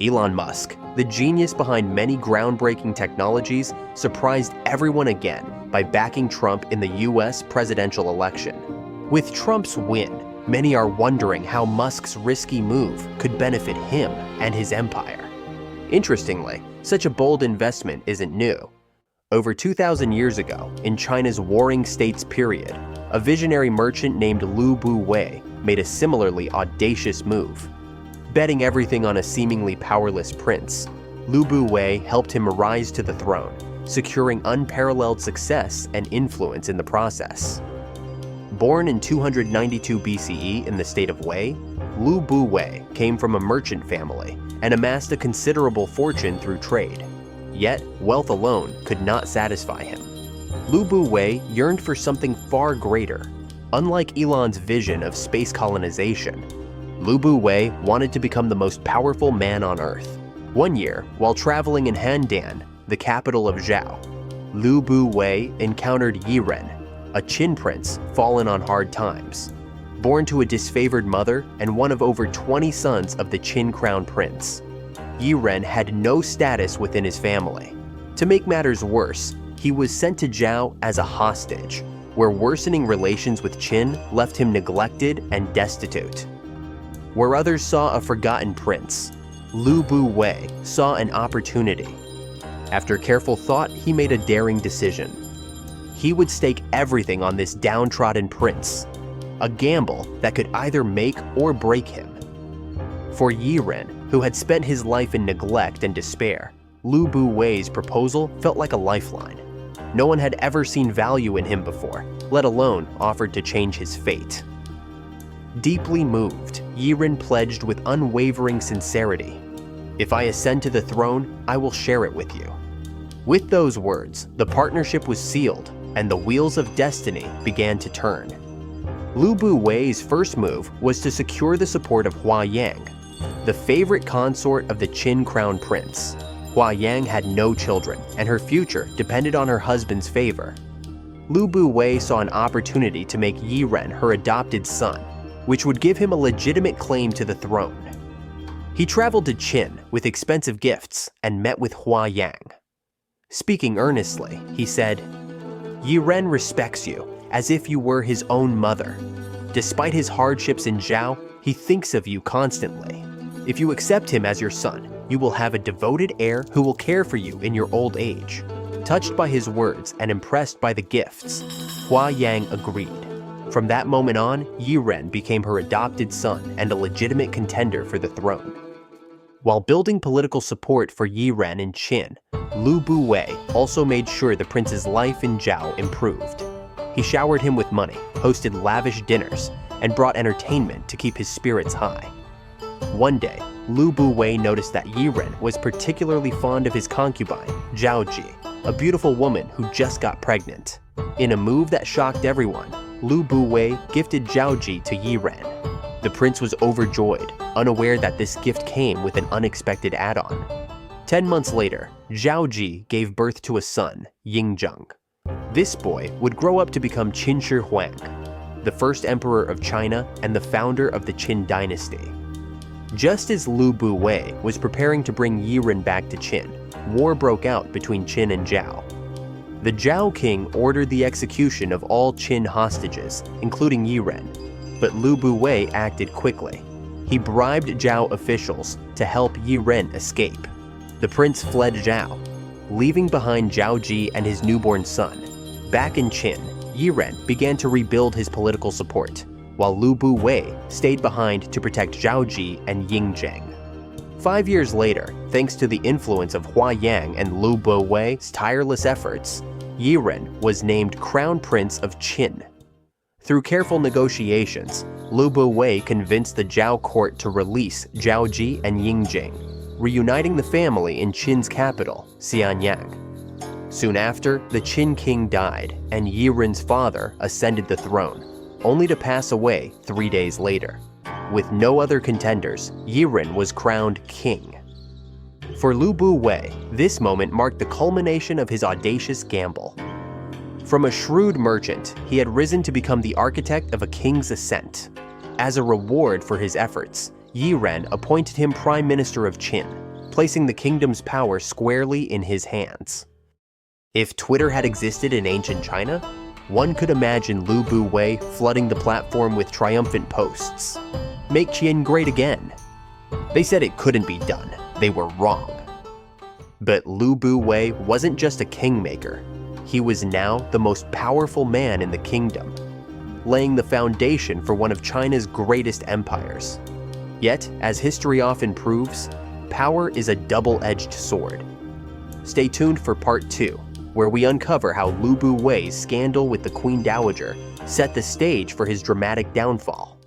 Elon Musk, the genius behind many groundbreaking technologies, surprised everyone again by backing Trump in the US presidential election. With Trump's win, many are wondering how Musk's risky move could benefit him and his empire. Interestingly, such a bold investment isn't new. Over 2,000 years ago, in China's Warring States period, a visionary merchant named Lu Buwei made a similarly audacious move. Betting everything on a seemingly powerless prince, Lu Buwei helped him rise to the throne, securing unparalleled success and influence in the process. Born in 292 BCE in the state of Wei, Lu Buwei came from a merchant family and amassed a considerable fortune through trade. Yet, wealth alone could not satisfy him. Lu Buwei yearned for something far greater. Unlike Elon's vision of space colonization, Lu Buwei wanted to become the most powerful man on Earth. One year, while traveling in Handan, the capital of Zhao, Lu Buwei encountered Yiren, a Qin prince fallen on hard times. Born to a disfavored mother and one of over 20 sons of the Qin crown prince, Yiren had no status within his family. To make matters worse, he was sent to Zhao as a hostage, where worsening relations with Qin left him neglected and destitute. Where others saw a forgotten prince, Lu Buwei saw an opportunity. After careful thought, he made a daring decision. He would stake everything on this downtrodden prince, a gamble that could either make or break him. For Yiren, who had spent his life in neglect and despair, Lu Buwei's proposal felt like a lifeline. No one had ever seen value in him before, let alone offered to change his fate. Deeply moved, Yiren pledged with unwavering sincerity, "If I ascend to the throne, I will share it with you." With those words, the partnership was sealed, and the wheels of destiny began to turn. Lu Buwei's first move was to secure the support of Huang, the favorite consort of the Qin crown prince. Huang had no children, and her future depended on her husband's favor. Lu Buwei saw an opportunity to make Yiren her adopted son, which would give him a legitimate claim to the throne. He traveled to Qin with expensive gifts and met with Huang. Speaking earnestly, he said, "Yiren respects you as if you were his own mother. Despite his hardships in Zhao, he thinks of you constantly. If you accept him as your son, you will have a devoted heir who will care for you in your old age." Touched by his words and impressed by the gifts, Huang agreed. From that moment on, Yiren became her adopted son and a legitimate contender for the throne. While building political support for Yiren in Qin, Lu Buwei also made sure the prince's life in Zhao improved. He showered him with money, hosted lavish dinners, and brought entertainment to keep his spirits high. One day, Lu Buwei noticed that Yiren was particularly fond of his concubine, Zhaoji, a beautiful woman who just got pregnant. In a move that shocked everyone, Lu Buwei gifted Zhaoji to Yiren. The prince was overjoyed, unaware that this gift came with an unexpected add-on. 10 months later, Zhaoji gave birth to a son, Yingzheng. This boy would grow up to become Qin Shi Huang, the first emperor of China and the founder of the Qin Dynasty. Just as Lu Buwei was preparing to bring Yiren back to Qin, war broke out between Qin and Zhao. The Zhao king ordered the execution of all Qin hostages, including Yiren, but Lu Buwei acted quickly. He bribed Zhao officials to help Yiren escape. The prince fled Zhao, leaving behind Zhaoji and his newborn son. Back in Qin, Yiren began to rebuild his political support, while Lu Buwei stayed behind to protect Zhaoji and Yingzheng. 5 years later, thanks to the influence of Huang and Lu Buwei's tireless efforts, Yiren was named Crown Prince of Qin. Through careful negotiations, Lu Buwei convinced the Zhao court to release Zhaoji and Yingzheng, reuniting the family in Qin's capital, Xianyang. Soon after, the Qin king died, and Yiren's father ascended the throne, only to pass away 3 days later. With no other contenders, Yiren was crowned king. For Lu Buwei, this moment marked the culmination of his audacious gamble. From a shrewd merchant, he had risen to become the architect of a king's ascent. As a reward for his efforts, Yiren appointed him Prime Minister of Qin, placing the kingdom's power squarely in his hands. If Twitter had existed in ancient China, one could imagine Lu Buwei flooding the platform with triumphant posts. "Make Qin great again." They said it couldn't be done. They were wrong. But Lu Buwei wasn't just a kingmaker. He was now the most powerful man in the kingdom, laying the foundation for one of China's greatest empires. Yet, as history often proves, power is a double-edged sword. Stay tuned for part 2, where we uncover how Lu Buwei's scandal with the Queen Dowager set the stage for his dramatic downfall.